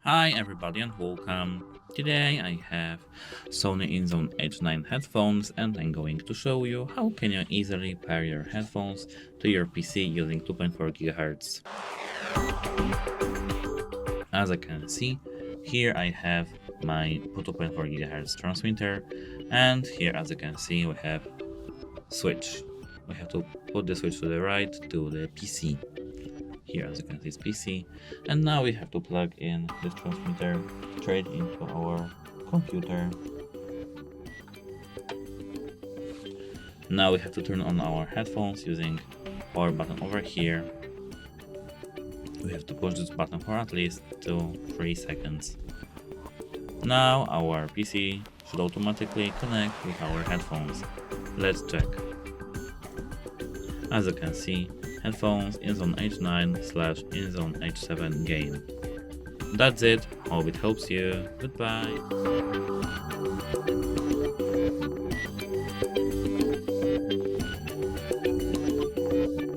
Hi everybody and welcome. Today I have SONY INZONE H9 headphones and I'm going to show you how can you easily pair your headphones to your PC using 2.4 GHz. As I can see, here I have my 2.4 GHz transmitter, and here as you can see we have switch. We have to put the switch to the right to the PC. Here as you can see it's PC, and now we have to plug in this transmitter straight into our computer. Now we have to turn on our headphones using power button over here. We have to push this button for at least 2-3 seconds. Now our PC should automatically connect with our headphones. Let's check. As you can see, headphones INZONE H9/INZONE H7 gain. That's it, hope it helps you, goodbye.